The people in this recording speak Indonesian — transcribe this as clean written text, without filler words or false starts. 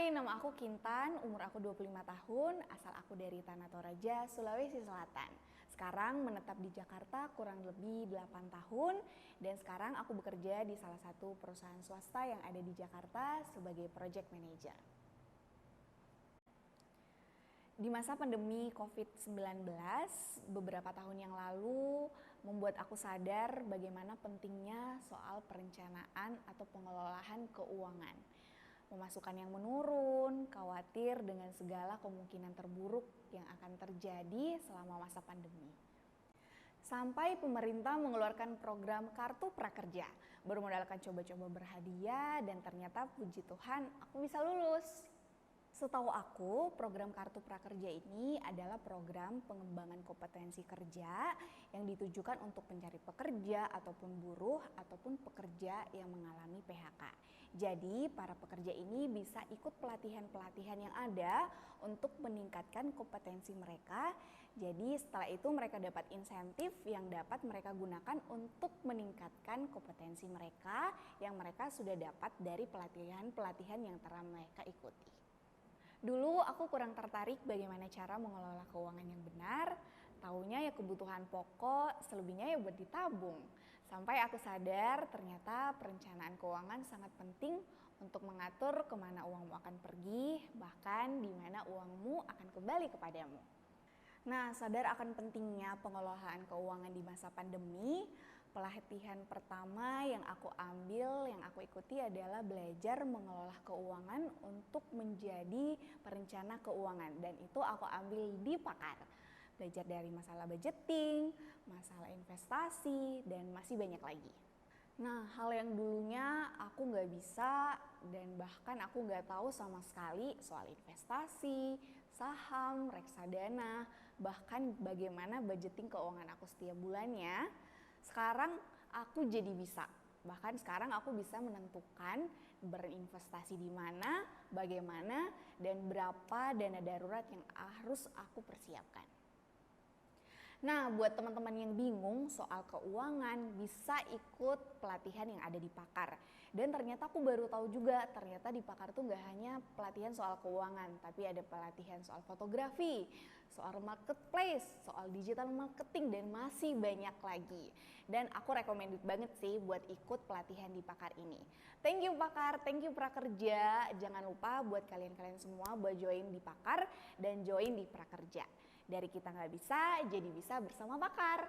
Hai, nama aku Kintan, umur aku 25 tahun, asal aku dari Tanah Toraja, Sulawesi Selatan. Sekarang menetap di Jakarta kurang lebih 8 tahun dan sekarang aku bekerja di salah satu perusahaan swasta yang ada di Jakarta sebagai project manager. Di masa pandemi COVID-19, beberapa tahun yang lalu membuat aku sadar bagaimana pentingnya soal perencanaan atau pengelolaan keuangan. Pemasukan yang menurun, khawatir dengan segala kemungkinan terburuk yang akan terjadi selama masa pandemi. Sampai pemerintah mengeluarkan program Kartu Prakerja, bermodalkan coba-coba berhadiah dan ternyata puji Tuhan aku bisa lulus. Setahu aku, program Kartu Prakerja ini adalah program pengembangan kompetensi kerja yang ditujukan untuk pencari pekerja ataupun buruh ataupun pekerja yang mengalami PHK. Jadi, para pekerja ini bisa ikut pelatihan-pelatihan yang ada untuk meningkatkan kompetensi mereka. Jadi, setelah itu mereka dapat insentif yang dapat mereka gunakan untuk meningkatkan kompetensi mereka yang mereka sudah dapat dari pelatihan-pelatihan yang telah mereka ikuti. Dulu aku kurang tertarik bagaimana cara mengelola keuangan yang benar, taunya ya kebutuhan pokok, selebihnya ya buat ditabung. Sampai aku sadar ternyata perencanaan keuangan sangat penting untuk mengatur kemana uangmu akan pergi, bahkan di mana uangmu akan kembali kepadamu. Nah, sadar akan pentingnya pengelolaan keuangan di masa pandemi, pelatihan pertama yang aku ambil, yang aku ikuti adalah belajar mengelola keuangan untuk menjadi perencana keuangan. Dan itu aku ambil di Pakar. Belajar dari masalah budgeting, masalah investasi, dan masih banyak lagi. Nah, hal yang dulunya aku nggak bisa dan bahkan aku nggak tahu sama sekali soal investasi, saham, reksadana, bahkan bagaimana budgeting keuangan aku setiap bulannya. Sekarang aku jadi bisa. Bahkan sekarang aku bisa menentukan berinvestasi di mana, bagaimana, dan berapa dana darurat yang harus aku persiapkan. Nah, buat teman-teman yang bingung soal keuangan, bisa ikut pelatihan yang ada di Pakar. Dan ternyata aku baru tahu juga, ternyata di Pakar tuh nggak hanya pelatihan soal keuangan, tapi ada pelatihan soal fotografi, soal marketplace, soal digital marketing, dan masih banyak lagi. Dan aku recommended banget sih buat ikut pelatihan di Pakar ini. Thank you Pakar, thank you Prakerja. Jangan lupa buat kalian-kalian semua buat join di Pakar dan join di Prakerja. Dari kita nggak bisa, jadi bisa bersama Pakar.